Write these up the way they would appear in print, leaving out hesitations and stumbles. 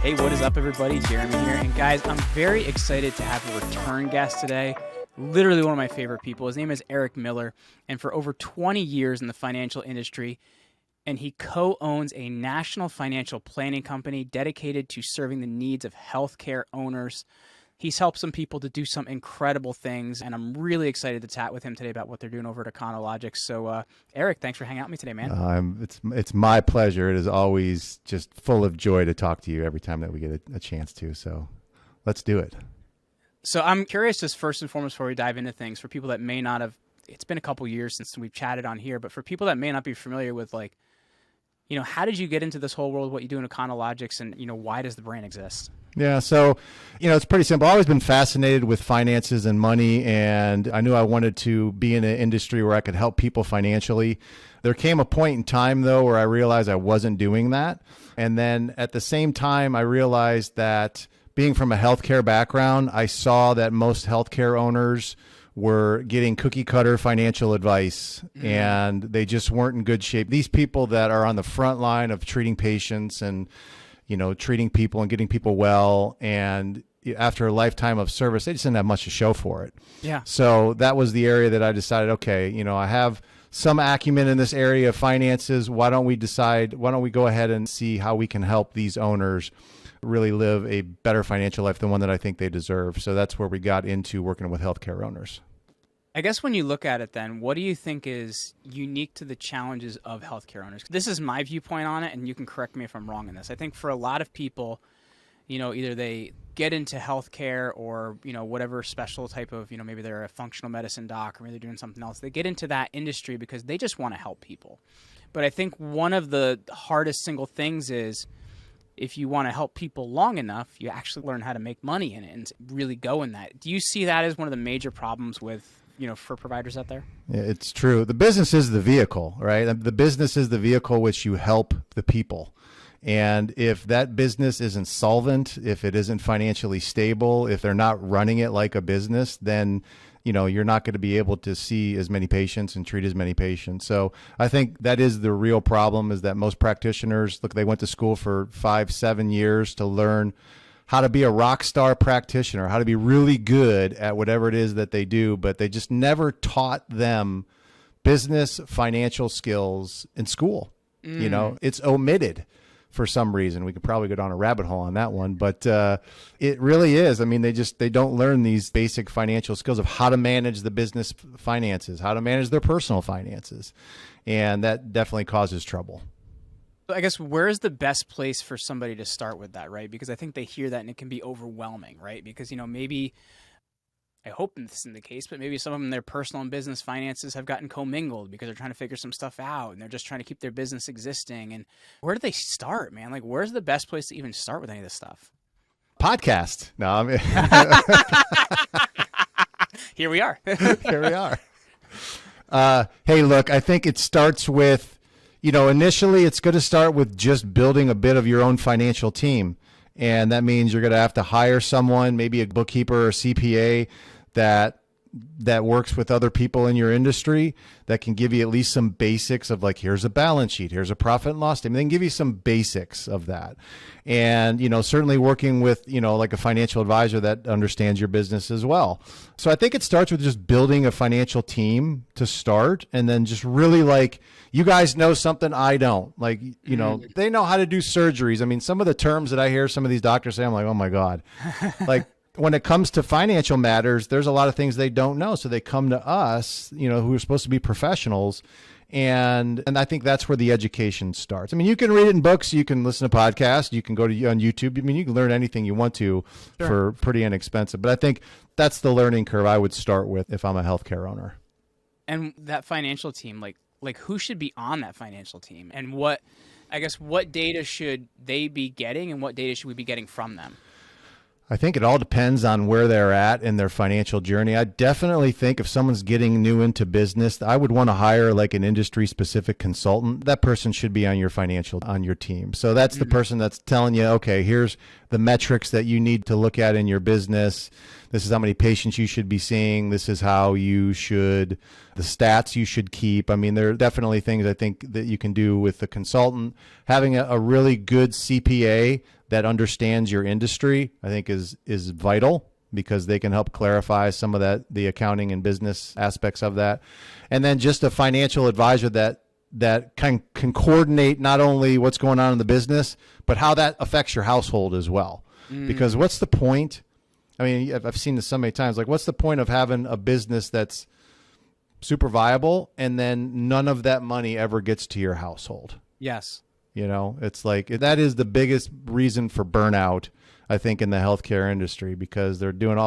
Hey, what is up, everybody? Jeremy here. And guys, I'm very excited to have a return guest today. Literally one of my favorite people. His name is Eric Miller. And for over 20 years in the financial industry, and he co-owns a national financial planning company dedicated to serving the needs of healthcare owners. He's helped some people to do some incredible things, and I'm really excited to chat with him today about what they're doing over at Econologics. So, Eric, thanks for hanging out with me today, man. It's my pleasure. It is always just full of joy to talk to you every time that we get a chance to. So let's do it. So I'm curious, just first and foremost, before we dive into things, for people that may not have, it's been a couple years since we've chatted on here, but for people that may not be familiar with, like, you know, how did you get into this whole world, what you do in Econologics, and, you know, why does the brand exist? Yeah, so, you know, it's pretty simple. I've always been fascinated with finances and money, and I knew I wanted to be in an industry where I could help people financially. There came a point in time, though, where I realized I wasn't doing that. And then at the same time, I realized that being from a healthcare background, I saw that most healthcare owners were getting cookie cutter financial advice, and they just weren't in good shape. These people that are on the front line of treating patients and, you know, treating people and getting people well, and after a lifetime of service, they just didn't have much to show for it. Yeah. So that was the area that I decided, okay, you know, I have some acumen in this area of finances. Why don't we go ahead and see how we can help these owners really live a better financial life, the one that I think they deserve. So that's where we got into working with healthcare owners. I guess when you look at it then, what do you think is unique to the challenges of healthcare owners? This is my viewpoint on it, and you can correct me if I'm wrong in this. I think for a lot of people, you know, either they get into healthcare or, you know, whatever special type of, you know, maybe they're a functional medicine doc or maybe they're doing something else. They get into that industry because they just want to help people. But I think one of the hardest single things is if you want to help people long enough, you actually learn how to make money in it and really go in that. Do you see that as one of the major problems with, you know, for providers out there? Yeah, it's true. The business is the vehicle, right? The business is the vehicle which you help the people. And if that business isn't solvent, if it isn't financially stable, if they're not running it like a business, then, you know, you're not going to be able to see as many patients and treat as many patients. So I think that is the real problem, is that most practitioners, look, they went to school for 5-7 years to learn how to be a rock star practitioner, how to be really good at whatever it is that they do, but they just never taught them business, financial skills in school. You know, it's omitted for some reason. We could probably go down a rabbit hole on that one, but it really is. I mean, they don't learn these basic financial skills of how to manage the business finances, how to manage their personal finances, and that definitely causes trouble. I guess where's the best place for somebody to start with that, right? Because I think they hear that and it can be overwhelming, right? Because, you know, maybe, I hope this isn't the case, but maybe some of them, their personal and business finances have gotten commingled because they're trying to figure some stuff out and they're just trying to keep their business existing. And where do they start, man? Like, where's the best place to even start with any of this stuff? Podcast. No, I mean, Here we are. Here we are. Hey, look, I think it starts with, you know, initially it's going to start with just building a bit of your own financial team. And that means you're going to have to hire someone, maybe a bookkeeper or CPA that works with other people in your industry that can give you at least some basics of, like, here's a balance sheet, here's a profit and loss statement. They can give you some basics of that. And, you know, certainly working with, you know, like a financial advisor that understands your business as well. So I think it starts with just building a financial team to start, and then just really, like, you guys know something I don't. Like, you know, they know how to do surgeries. I mean, some of the terms that I hear some of these doctors say, I'm like, oh my God. Like, when it comes to financial matters, there's a lot of things they don't know. So they come to us, you know, who are supposed to be professionals. And I think that's where the education starts. I mean, you can read it in books, you can listen to podcasts, you can go to on YouTube. I mean, you can learn anything you want to for pretty inexpensive. But I think that's the learning curve I would start with if I'm a healthcare owner. And that financial team, like who should be on that financial team? And what data should they be getting, and what data should we be getting from them? I think it all depends on where they're at in their financial journey. I definitely think if someone's getting new into business, I would want to hire like an industry specific consultant. That person should be on your team. So that's the person that's telling you, okay, here's the metrics that you need to look at in your business. This is how many patients you should be seeing. This is how you should, the stats you should keep. I mean, there are definitely things I think that you can do with the consultant. Having a really good CPA that understands your industry, I think is vital, because they can help clarify some of that, the accounting and business aspects of that. And then just a financial advisor that can coordinate not only what's going on in the business, but how that affects your household as well. Because what's the point? I mean, I've seen this so many times. Like, what's the point of having a business that's super viable and then none of that money ever gets to your household? Yes. You know, it's like, that is the biggest reason for burnout, I think, in the healthcare industry, because they're doing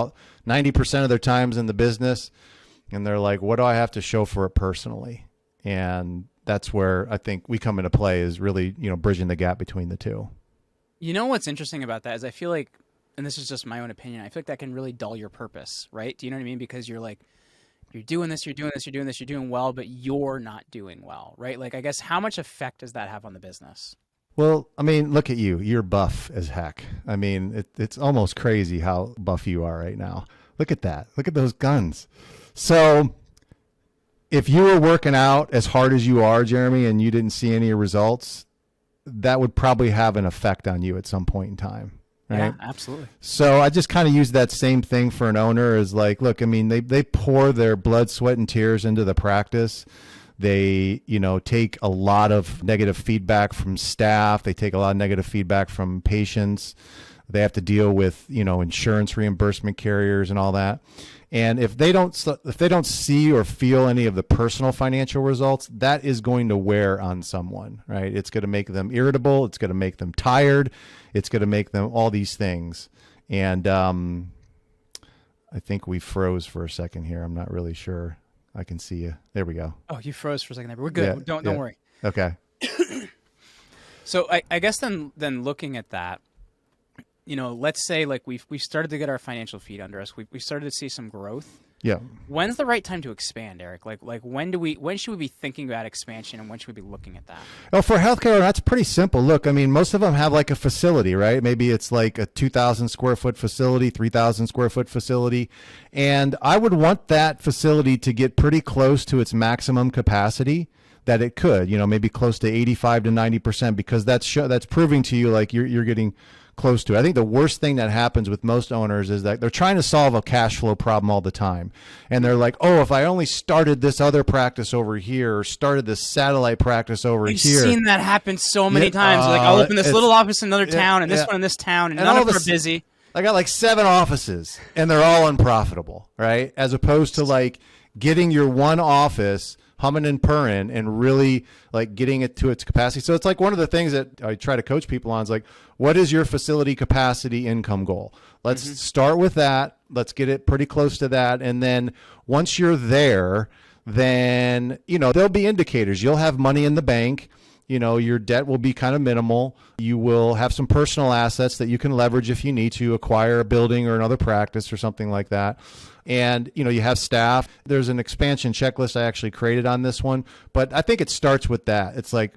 90% of their times in the business, and they're like, what do I have to show for it personally? And that's where I think we come into play, is really, you know, bridging the gap between the two. You know, what's interesting about that is I feel like, and this is just my own opinion, I feel like that can really dull your purpose, right? Do you know what I mean? Because you're like, you're doing this, you're doing this, you're doing this, you're doing well, but you're not doing well, right? Like, I guess, how much effect does that have on the business? Well, I mean, look at you. You're buff as heck. I mean, it's almost crazy how buff you are right now. Look at that. Look at those guns. So if you were working out as hard as you are, Jeremy, and you didn't see any results, that would probably have an effect on you at some point in time. Right? Yeah, absolutely. So I just kind of use that same thing for an owner, is like, look, I mean, they pour their blood, sweat, and tears into the practice. They, you know, take a lot of negative feedback from staff. They take a lot of negative feedback from patients. They have to deal with, you know, insurance reimbursement carriers and all that. And if they don't see or feel any of the personal financial results, that is going to wear on someone, right? It's going to make them irritable. It's going to make them tired. It's going to make them all these things. And I think we froze for a second here. I'm not really sure. I can see you. There we go. Oh, you froze for a second there. We're good. Yeah, don't worry. Okay. So I guess then looking at that, you know, let's say like we started to get our financial feet under us. We started to see some growth. Yeah. When's the right time to expand, Eric? Like when should we be thinking about expansion, and when should we be looking at that? Well, for healthcare, that's pretty simple. Look, I mean, most of them have like a facility, right? Maybe it's like a 2,000 square foot facility, 3,000 square foot facility. And I would want that facility to get pretty close to its maximum capacity that it could, you know, maybe close to 85 to 90%, because that's proving to you like you're getting close to it. I think the worst thing that happens with most owners is that they're trying to solve a cash flow problem all the time. And they're like, oh, if I only started this other practice over here, or started this satellite practice over here. I've seen that happen so many times. Like, I'll open this little office in another town, and this one in this town, and none of them are busy. I got like 7 offices, and they're all unprofitable, right? As opposed to like getting your one office humming and purring and really like getting it to its capacity. So it's like one of the things that I try to coach people on is like, what is your facility capacity income goal? Let's start with that. Let's get it pretty close to that. And then once you're there, then, you know, there'll be indicators. You'll have money in the bank. You know, your debt will be kind of minimal. You will have some personal assets that you can leverage if you need to acquire a building or another practice or something like that. And, you know, you have staff. There's an expansion checklist I actually created on this one, but I think it starts with that. It's like,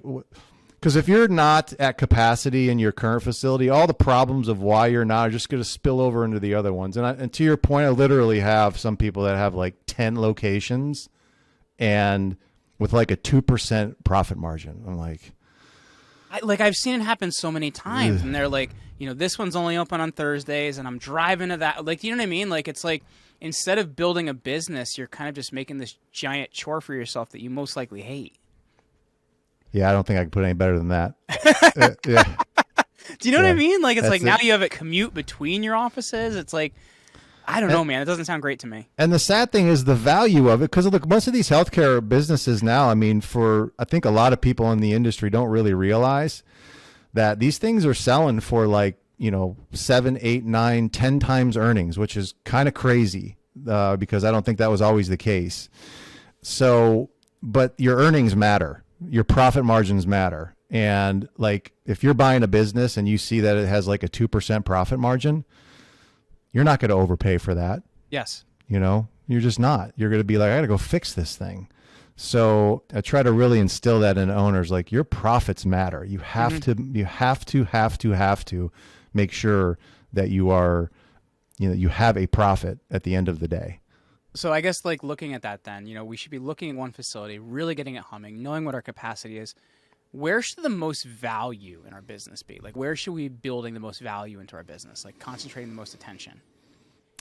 because if you're not at capacity in your current facility, all the problems of why you're not are just going to spill over into the other ones. And to your point, I literally have some people that have like 10 locations and with like a 2% profit margin. I'm like, I've seen it happen so many times, and they're like, you know, this one's only open on Thursdays, and I'm driving to that. Like, you know what I mean? Like, it's like, instead of building a business, you're kind of just making this giant chore for yourself that you most likely hate. Yeah, I don't think I can put any better than that. Yeah. Do you know what I mean? Like, it's like now you have a commute between your offices. It's like, I don't know, man. It doesn't sound great to me. And the sad thing is the value of it, because look, most of these healthcare businesses now, I mean, I think a lot of people in the industry don't really realize that these things are selling for like, you know, 7, 8, 9, 10 times earnings, which is kind of crazy because I don't think that was always the case. So, but your earnings matter. Your profit margins matter. And like, if you're buying a business and you see that it has like a 2% profit margin, you're not going to overpay for that. Yes. You know, you're just not. You're going to be like, I got to go fix this thing. So I try to really instill that in owners, like your profits matter. You have to make sure that you are you have a profit at the end of the day. So I guess like looking at that then, we should be looking at one facility, really getting it humming, knowing what our capacity is. Where should the most value in our business be? Like where should we be building the most value into our business? Like concentrating the most attention?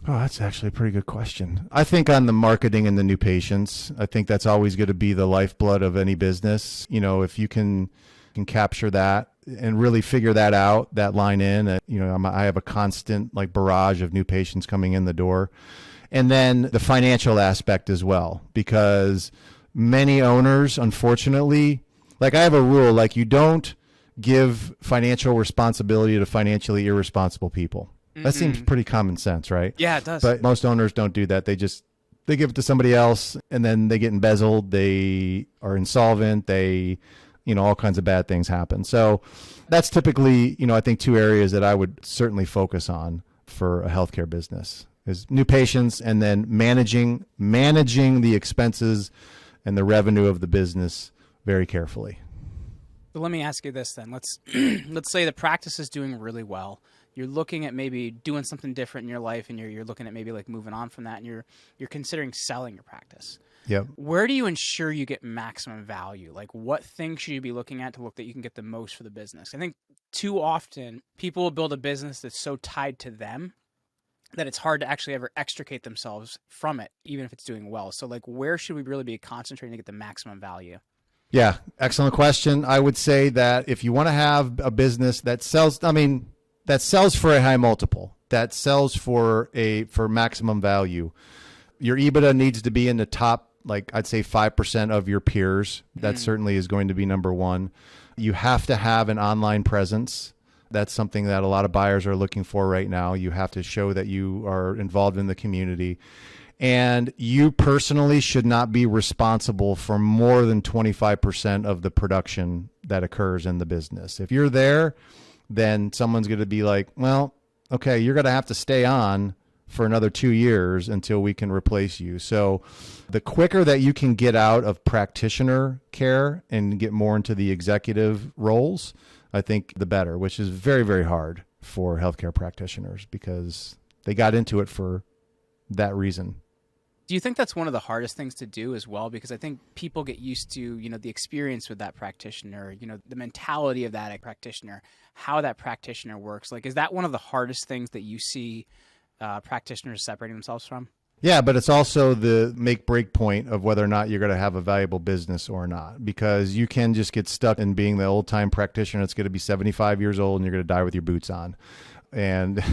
Oh, that's actually a pretty good question. I think on the marketing and the new patients, I think that's always going to be the lifeblood of any business. If you can capture that and really figure that out, that line in, I have a constant like barrage of new patients coming in the door. And then the financial aspect as well, because many owners, unfortunately, like I have a rule, like you don't give financial responsibility to financially irresponsible people. That seems pretty common sense, right? Yeah, it does. But most owners don't do that. They give it to somebody else and then they get embezzled. They are insolvent. All kinds of bad things happen. So that's typically, I think 2 areas that I would certainly focus on for a healthcare business is new patients and then managing the expenses and the revenue of the business very carefully. So let me ask you this then. Let's say the practice is doing really well. You're looking at maybe doing something different in your life, and you're looking at maybe like moving on from that, and you're considering selling your practice. Yep. Where do you ensure you get maximum value? Like what things should you be looking at to look that you can get the most for the business? I think too often people will build a business that's so tied to them that it's hard to actually ever extricate themselves from it, even if it's doing well. So like where should we really be concentrating to get the maximum value? Yeah, excellent question. I would say that if you want to have a business that sells for a high multiple, that sells for maximum value, your EBITDA needs to be in the top, like I'd say 5% of your peers. That certainly is going to be number one. You have to have an online presence. That's something that a lot of buyers are looking for right now. You have to show that you are involved in the community. And you personally should not be responsible for more than 25% of the production that occurs in the business. If you're there, then someone's going to be like, well, okay, you're going to have to stay on for another 2 years until we can replace you. So the quicker that you can get out of practitioner care and get more into the executive roles, I think the better, which is very, very hard for healthcare practitioners because they got into it for that reason. Do you think that's one of the hardest things to do as well? Because I think people get used to, the experience with that practitioner, the mentality of that practitioner, how that practitioner works. Like, is that one of the hardest things that you see practitioners separating themselves from? Yeah, but it's also the make-break point of whether or not you're going to have a valuable business or not, because you can just get stuck in being the old-time practitioner that's going to be 75 years old and you're going to die with your boots on. And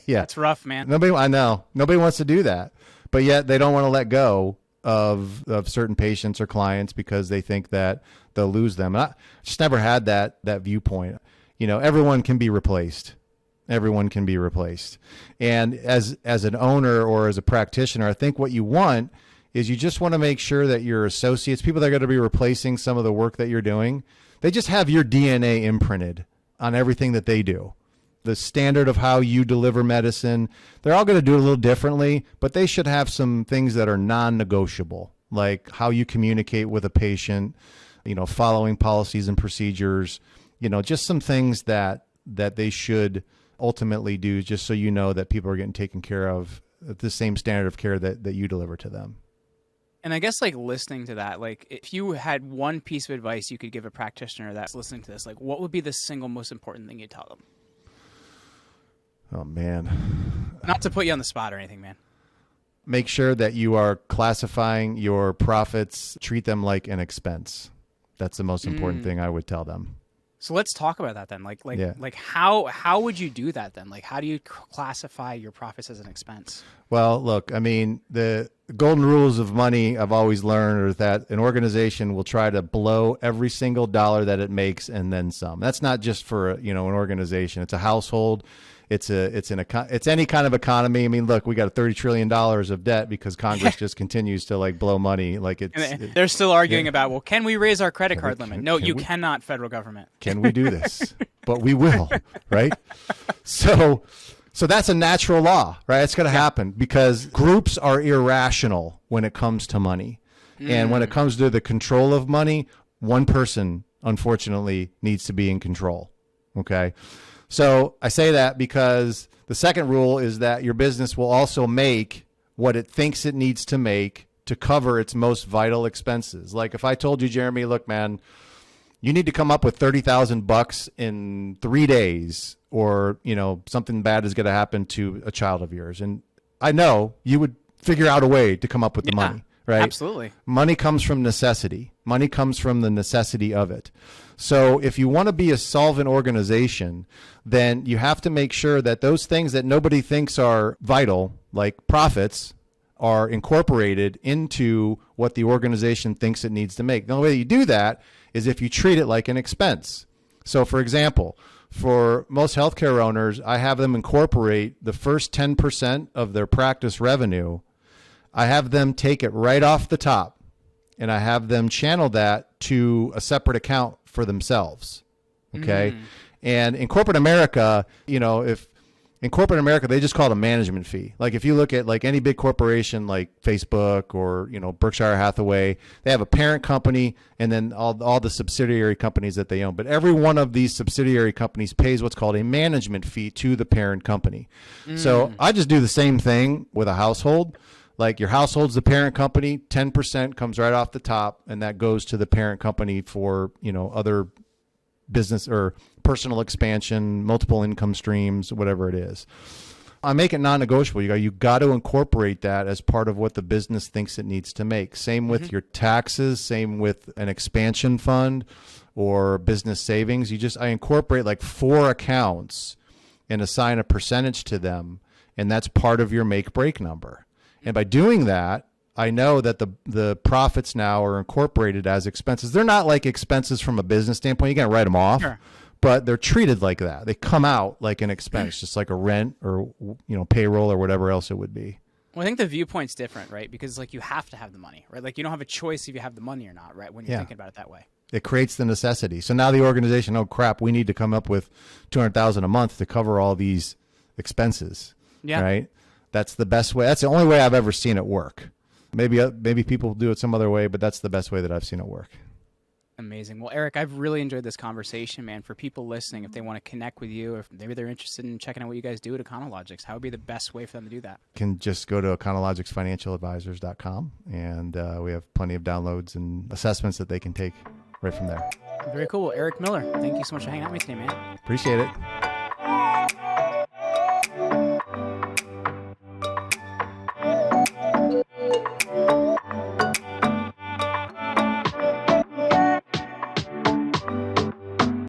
yeah. That's rough, man. I know. Nobody wants to do that. But yet they don't want to let go of certain patients or clients because they think that they'll lose them. And I just never had that viewpoint. Everyone can be replaced. Everyone can be replaced. And as an owner or as a practitioner, I think what you want is you just want to make sure that your associates, people that are going to be replacing some of the work that you're doing, they just have your DNA imprinted on everything that they do. The standard of how you deliver medicine, they're all going to do it a little differently, but they should have some things that are non-negotiable, like how you communicate with a patient, following policies and procedures, just some things that they should ultimately do just so that people are getting taken care of at the same standard of care that you deliver to them. And I guess like listening to that, like if you had one piece of advice you could give a practitioner that's listening to this, like what would be the single most important thing you'd tell them? Oh, man. Not to put you on the spot or anything, man. Make sure that you are classifying your profits, treat them like an expense. That's the most important thing I would tell them. So let's talk about that then. Like how would you do that then? Like how do you classify your profits as an expense? Well, look, I mean, the golden rules of money I've always learned are that an organization will try to blow every single dollar that it makes and then some. That's not just for an organization. It's a household. It's any kind of economy. I mean, look, we got $30 trillion of debt because Congress just continues to blow money. They're still arguing about, well, can we raise our credit card limit? No, you cannot, federal government. Can we do this? But we will, right? So that's a natural law, right? It's going to happen because groups are irrational when it comes to money. And when it comes to the control of money, one person, unfortunately, needs to be in control. Okay. So I say that because the second rule is that your business will also make what it thinks it needs to make to cover its most vital expenses. Like if I told you, Jeremy, look, man, you need to come up with $30,000 in 3 days, or, you know, something bad is going to happen to a child of yours. And I know you would figure out a way to come up with the money, right? Absolutely. Money comes from necessity. Money comes from the necessity of it. So if you want to be a solvent organization, then you have to make sure that those things that nobody thinks are vital, like profits, are incorporated into what the organization thinks it needs to make. The only way you do that is if you treat it like an expense. So for example, for most healthcare owners, I have them incorporate the first 10% of their practice revenue. I have them take it right off the top, and I have them channel that to a separate account for themselves. Okay. And in corporate America, you know, if in corporate America, they just call it a management fee. Like if you look at like any big corporation like Facebook or, you know, Berkshire Hathaway, they have a parent company and then all the subsidiary companies that they own. But every one of these subsidiary companies pays what's called a management fee to the parent company. So I just do the same thing with a household. Like your household's the parent company, 10% comes right off the top, and that goes to the parent company for, you know, other business or personal expansion, multiple income streams, whatever it is. I make it non-negotiable. You got to incorporate that as part of what the business thinks it needs to make. Same with your taxes, same with an expansion fund or business savings. I incorporate like 4 accounts and assign a percentage to them, and that's part of your make-break number. And by doing that, I know that the profits now are incorporated as expenses. They're not like expenses from a business standpoint. You got to write them off, but they're treated like that. They come out like an expense, just like a rent or, you know, payroll or whatever else it would be. Well, I think the viewpoint's different, right? Because like you have to have the money, right? Like you don't have a choice if you have the money or not, right? When you're thinking about it that way. It creates the necessity. So now the organization, oh crap, we need to come up with $200,000 a month to cover all these expenses. Yeah. Right. That's the best way. That's the only way I've ever seen it work. Maybe people do it some other way, but that's the best way that I've seen it work. Amazing. Well, Eric, I've really enjoyed this conversation, man. For people listening, if they want to connect with you, or if maybe they're interested in checking out what you guys do at Econologics, how would be the best way for them to do that? Can just go to econologicsfinancialadvisors.com, and we have plenty of downloads and assessments that they can take right from there. Very cool. Well, Eric Miller, thank you so much for hanging out with me today, man. Appreciate it.